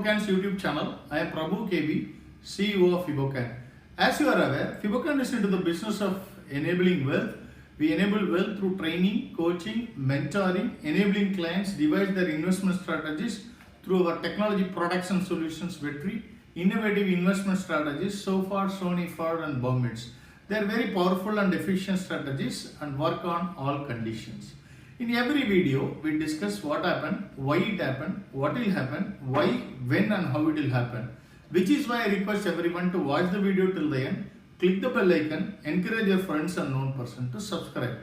Fibocan's YouTube channel. I am Prabhu KB, CEO of Fibocan. As you are aware, Fibocan is into the business of enabling wealth. We enable wealth through training, coaching, mentoring, enabling clients devise their investment strategies through our technology products and solutions victory, innovative investment strategies, so far, Sony, Ford and Baumits. They are very powerful and efficient strategies and work on all conditions. In every video, we discuss what happened, why it happened, what will happen, why, when and how it will happen. Which is why I request everyone to watch the video till the end, click the bell icon, encourage your friends and known person to subscribe.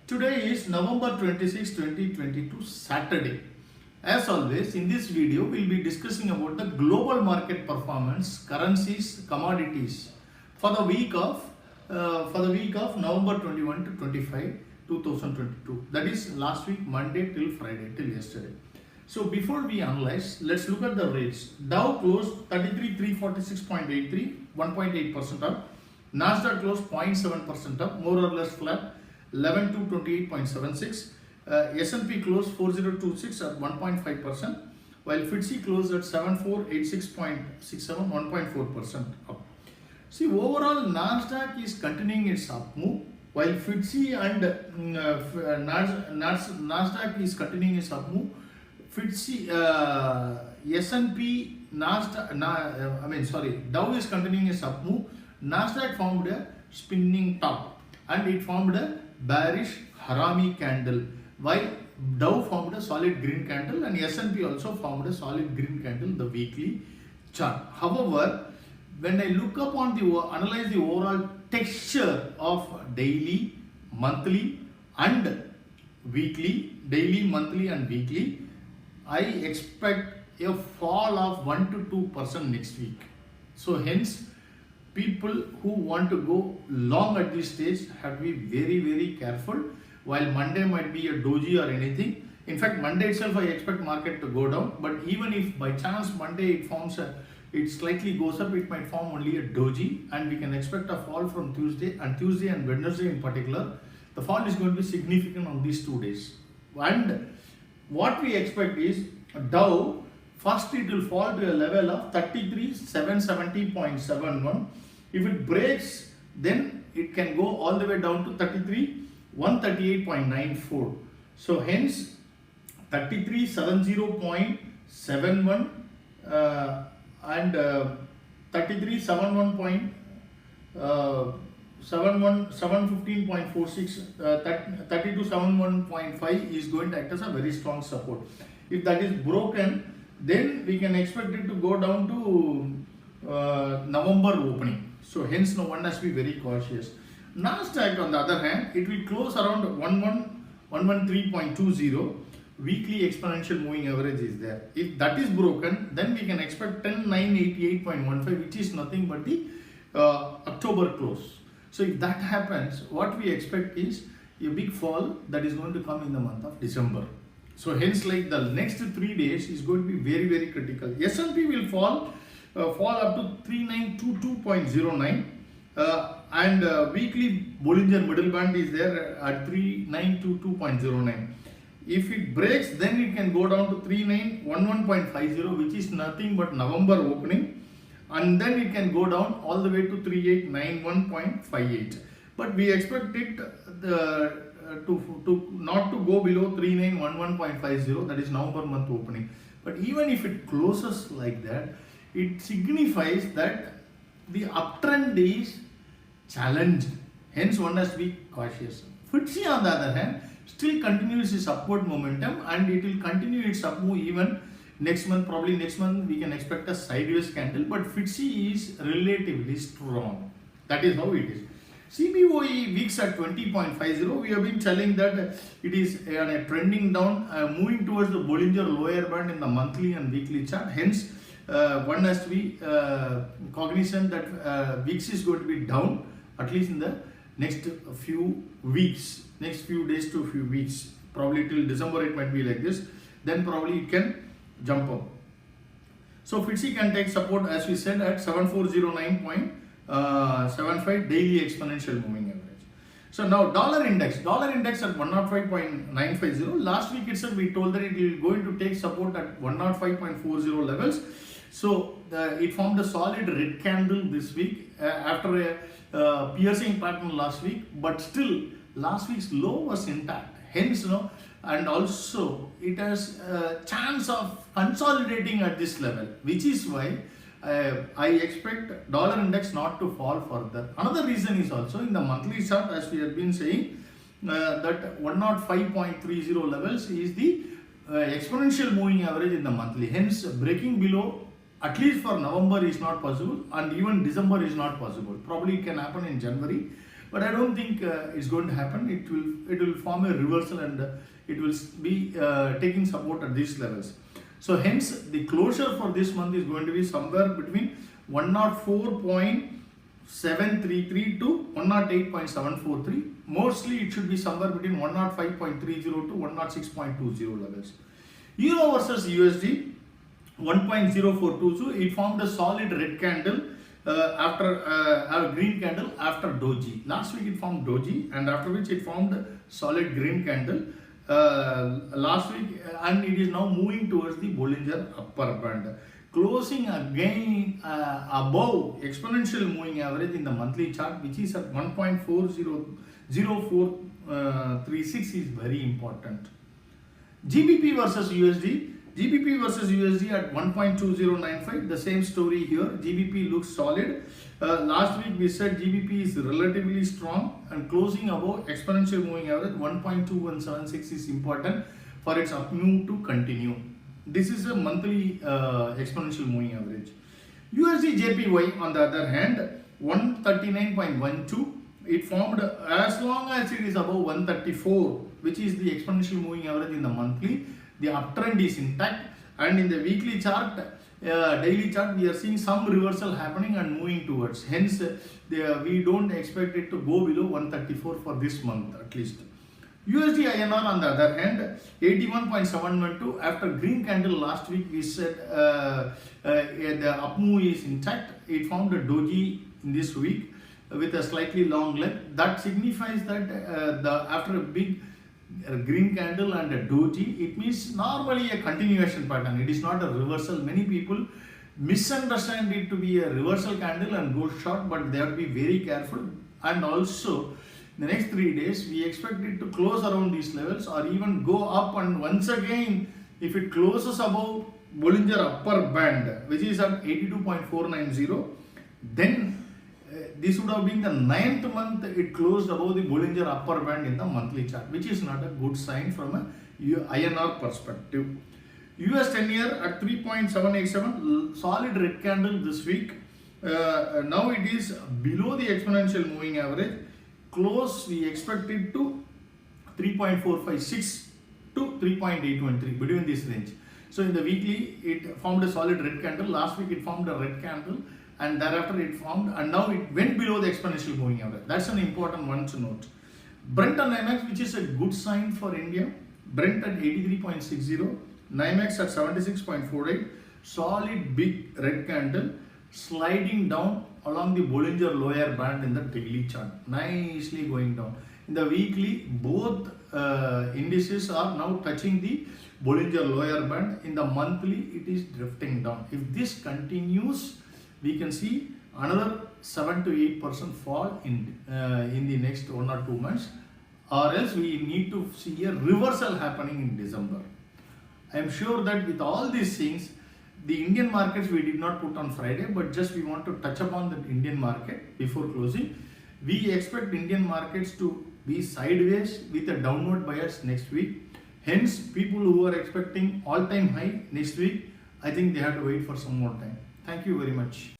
Today is November 26, 2022, Saturday. As always, in this video, we will be discussing about the global market performance, currencies, commodities for the week of November 21 to 25. 2022, that is last week Monday till Friday, till yesterday. So before we analyze, let's look at the rates. Dow closed 33,346.83, 1.8% up. Nasdaq closed 0.7% up, more or less flat, 11,228.76. S&P closed 4026 at 1.5%, while FTSE closed at 7486.67, 1.4% up. See, overall Nasdaq is continuing its up move, while FTSE and Nasdaq is continuing its up move. FTSE, S&P, Dow is continuing its up move. Nasdaq formed a spinning top and it formed a bearish harami candle, while Dow formed a solid green candle and S&P also formed a solid green candle, the weekly chart. However, when I look upon analyze the overall texture of daily, monthly and weekly, I expect a fall of 1 to 2% next week. So hence, people who want to go long at this stage have to be very, very careful. While Monday might be a doji or anything, in fact Monday itself I expect market to go down, but even if by chance Monday it slightly goes up, it might form only a doji and we can expect a fall from Tuesday and Wednesday in particular. The fall is going to be significant on these 2 days. And what we expect is Dow, first it will fall to a level of 33,770.71. If it breaks, then it can go all the way down to 138.94. So hence 3370.71 and 715.46, 3271.5 is going to act as a very strong support. If that is broken, then we can expect it to go down to November opening. So hence no one has to be very cautious. Nasdaq on the other hand, it will close around 113.20. Weekly exponential moving average is there. If that is broken, then we can expect 10988.15, which is nothing but the October close. So if that happens, what we expect is a big fall that is going to come in the month of December. So hence, like the next 3 days is going to be very, very critical. S&P will fall up to 3922.09 and weekly Bollinger middle band is there at 3922.09. If it breaks, then it can go down to 3911.50, which is nothing but November opening, and then it can go down all the way to 3891.58. But we expect it to not to go below 3911.50, that is November month opening. But even if it closes like that, it signifies that the uptrend is challenged. Hence, one has to be cautious. FTSE on the other hand still continues its upward momentum and it will continue its up move even next month. Probably next month we can expect a sideways candle, but FTSE is relatively strong. That is how it is. CBOE weeks at 20.50. We have been telling that it is on a trending down, moving towards the Bollinger lower band in the monthly and weekly chart. Hence, one has to be cognizant that VIX is going to be down at least in the next few weeks, next few days to few weeks. Probably till December it might be like this. Then probably it can jump up. So FTSE can take support, as we said, at 7409.75 daily exponential moving average. So now dollar index at 105.950. Last week itself we told that it is going to take support at 105.40 levels. So it formed a solid red candle this week after a piercing pattern last week, but still last week's low was intact. Hence, and also it has a chance of consolidating at this level, which is why I expect dollar index not to fall further. Another reason is also in the monthly chart, as we have been saying, that 105.30 levels is the exponential moving average in the monthly. Hence, breaking below at least for November is not possible, and even December is not possible. Probably it can happen in January, but I don't think it's going to happen. It will form a reversal, and it will be taking support at these levels. So hence the closure for this month is going to be somewhere between 104.733 to 108.743. Mostly it should be somewhere between 105.30 to 106.20 levels. Euro versus USD 1.0422. It formed a solid red candle after a green candle after doji. Last week it formed doji, and after which it formed a solid green candle last week, and it is now moving towards the Bollinger upper band, closing again above exponential moving average in the monthly chart, which is at 1.400436 is very important. GBP versus USD. GBP versus USD at 1.2095. The same story here. GBP looks solid. Last week we said GBP is relatively strong and closing above exponential moving average 1.2176 is important for its up move to continue. This is a monthly exponential moving average. USD JPY on the other hand 139.12. It formed as long as it is above 134, which is the exponential moving average in the monthly. The uptrend is intact, and in the weekly chart, daily chart, we are seeing some reversal happening and moving towards. Hence, we don't expect it to go below 134 for this month at least. USD INR on the other hand, 81.712. After green candle last week, we said the up move is intact. It formed a doji in this week with a slightly long leg. That signifies that after a big green candle and a doji, it means normally a continuation pattern. It is not a reversal. Many people misunderstand it to be a reversal candle and go short, but they have to be very careful. And also, the next 3 days, we expect it to close around these levels or even go up, and once again, if it closes above Bollinger upper band, which is at 82.490, then this would have been the 9th month it closed above the Bollinger upper band in the monthly chart, which is not a good sign from a INR perspective. US 10-year at 3.787, solid red candle this week. Now it is below the exponential moving average. Close, we expect it to 3.456 to 3.813, between this range. So in the weekly, it formed a solid red candle. Last week it formed a red candle, and thereafter it formed, and now it went below the exponential moving average. That's an important one to note. Brent and NYMEX, which is a good sign for India. Brent at 83.60, NYMEX at 76.48, solid big red candle sliding down along the Bollinger lower band in the daily chart, nicely going down. In the weekly, both indices are now touching the Bollinger lower band. In the monthly, it is drifting down. If this continues, we can see another 7 to 8% fall in the next 1 or 2 months, or else we need to see a reversal happening in December. I am sure that with all these things, the Indian markets we did not put on Friday, but just we want to touch upon the Indian market before closing. We expect Indian markets to be sideways with a downward bias next week. Hence, people who are expecting all-time high next week, I think they have to wait for some more time. Thank you very much.